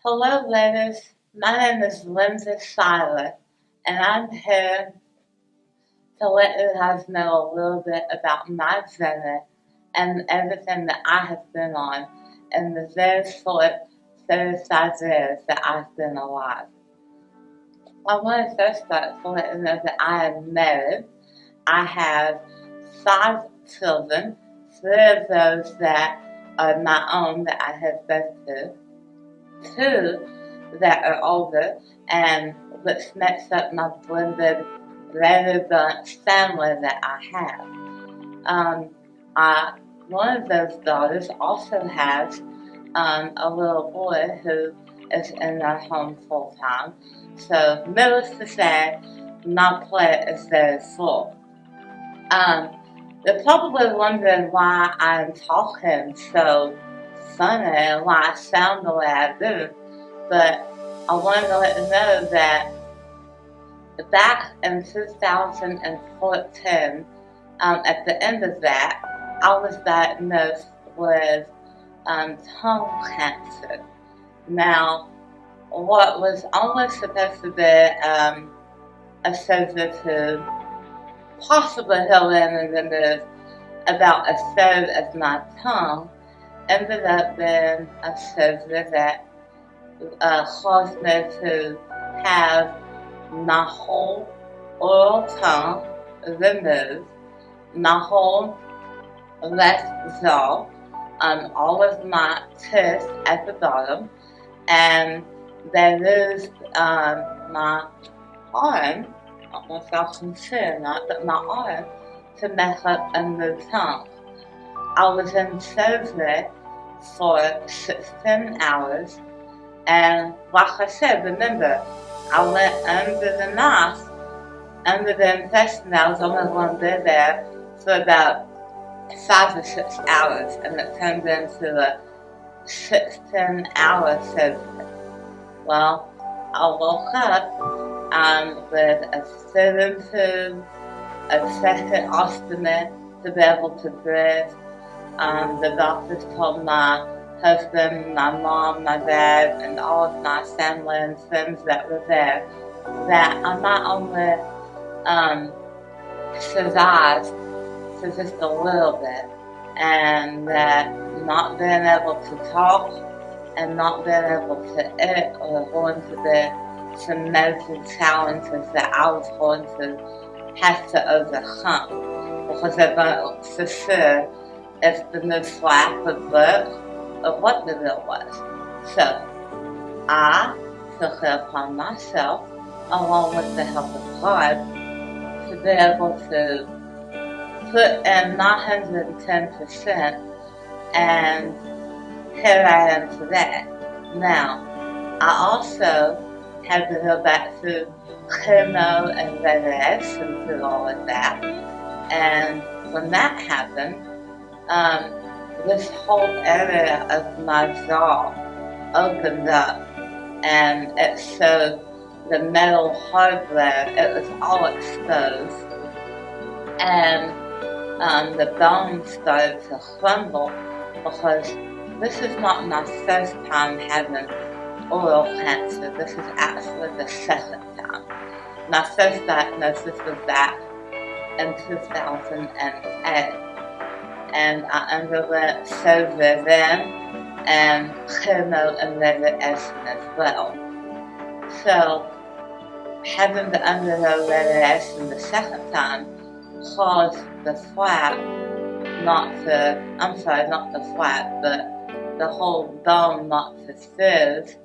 Hello, ladies. My name is Lindsey Siler, and I'm here to let you guys know a little bit about my journey and everything that I have been on in the very short 35 years that I've been alive. I want to first start to let you know that I am married. I have 5 children, 3 of those that are my own that I have birth to, 2 that are older, and which makes up my blended very bunch family that I have. Um, One of those daughters also has a little boy who is in our home full time. So, needless to say, my plate is very full. Um, you're probably wondering why I'm talking so funny and why I sound the way I do, but I wanted to let you know that back in 2014, at the end of that, I was diagnosed with tongue cancer. Now, what was only supposed to be a surgery to possibly heal in and remove about a third of my tongue ended up being a surgery that caused me to have my whole oral tongue removed, my whole left jaw, all of my teeth at the bottom, and they used my arm, I don't know if y'all can see or not, but my arm to make up a new tongue. I was in surgery for 16 hours, and like I said, remember, I went under the knife, under the impression that I was only going to be there for about 5 or 6 hours, and it turned into a 16-hour surgery. Well, I woke up with a feeding tube, a tracheostomy to be able to breathe. The doctors told my husband, my mom, my dad, and all of my family and friends that were there that I not only survived for just a little bit, and that not being able to talk and not being able to eat were going to be some major challenges that I was going to have to overcome, because I don't for sure if the new flap would work or what the deal was. So I took it upon myself, along with the help of God, to be able to put in my 110%, and here I am today. Now, I also had to go back through chemo and radiation through all of that, and when that happened, this whole area of my jaw opened up, and it showed the metal hardware. It was all exposed, and the bones started to crumble, because this is not my first time having oral cancer. This is actually the second time. My first diagnosis was back in 2008, and I underwent surgery then and chemo and radiation as well. So, having to undergo radiation the second time caused the flap not the flap, but the whole bone not to fuse,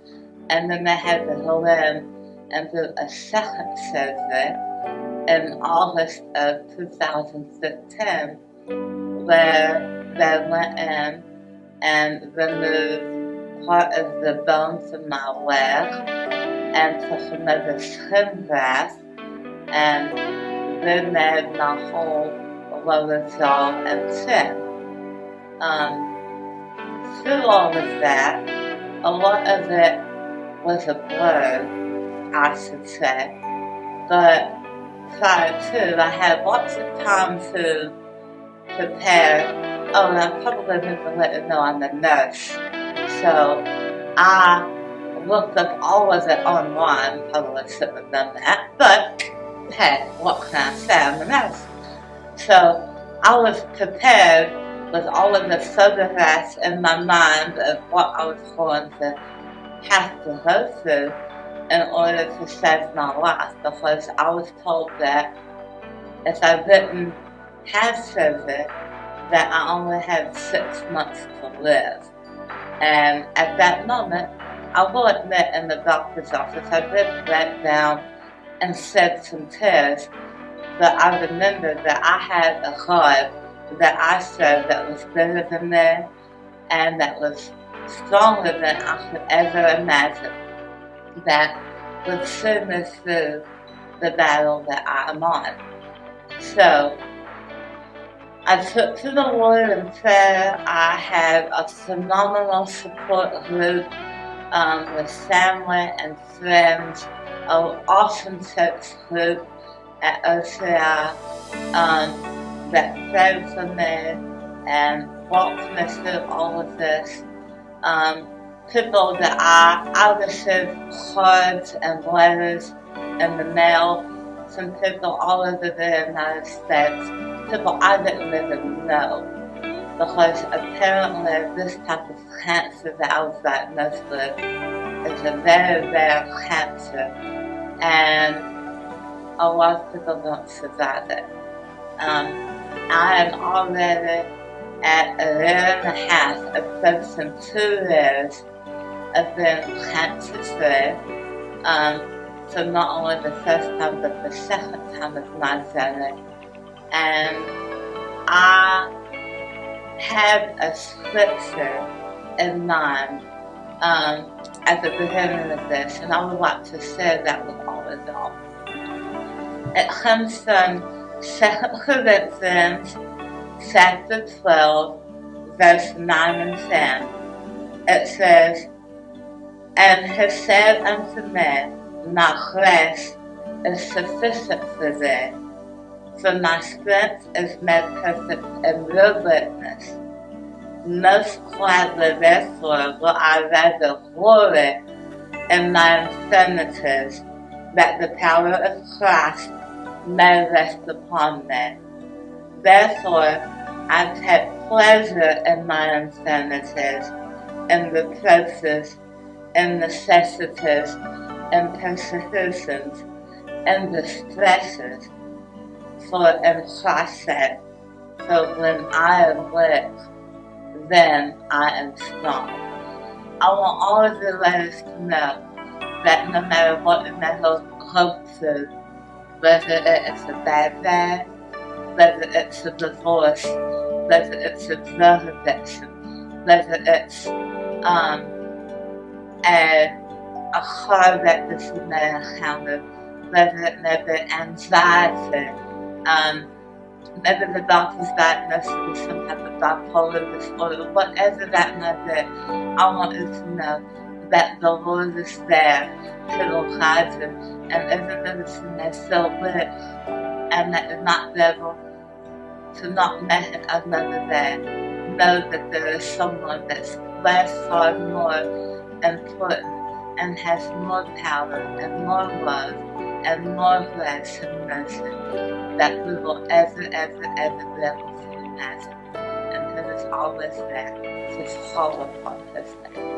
and then they had to go in and do a second surgery in August of 2015, where they went in and removed part of the bone from my leg and took another skin graft and remade my whole lower jaw and chin. Through all of that, a lot of it was a blur, I should say, but prior to, I had lots of time to prepare. Oh, and I probably need to let you know I'm a nurse. So I looked up all of it online. Probably shouldn't have done that, but hey, what can I say? I'm a nurse. So I was prepared with all of the photographs in my mind of what I was going to have to go through in order to save my life, because I was told that if I didn't have surgery, that I only had 6 months to live. And at that moment, I will admit, in the doctor's office, I did break down and shed some tears, but I remembered that I had a God that I served that was bigger than me and that was stronger than I could ever imagine, that would see me through the battle that I am on. So I took to the Lord in prayer. I had a phenomenal support group with family and friends, an awesome church group at OCI that prayed for me and walked me through all of this. People that I received cards and letters in the mail from people all over the United States, people I didn't even know, because apparently this type of cancer that I was diagnosed with is a very rare cancer, and a lot of people don't survive it. I am already at a year and a half, approaching 2 years of being cancer-free. So not only the first time, but the second time of my journey. And I had a scripture in mind at the beginning of this, and I would like to share that with all of y'all. It comes from 2 Corinthians chapter 12, verse 9 and 10. It says, "And he said unto me, My grace is sufficient for thee, for my strength is made perfect in your weakness. Most gladly therefore will I rather glory in my infirmities, that the power of Christ may rest upon me. Therefore I take pleasure in my infirmities, in reproaches, in necessities, in persecutions, in distresses, for in Christ's sake, so when I am weak, then I am strong." I want all of the ladies to know that no matter what you may go through, whether it's a bad day, whether it's a divorce, whether it's a drug addiction, whether it's a car wreck that you may encounter, whether it may be anxiety, maybe the doctor's diagnosed with some type of bipolar disorder, whatever that may be, I want you to know that the Lord is there to guide you, and even though you may feel weak, and that you're not able to not make it another day, know that there is someone that's by far more important and has more power and more love and more grace and mercy that we will ever be able to imagine. And He is always there to call upon His name.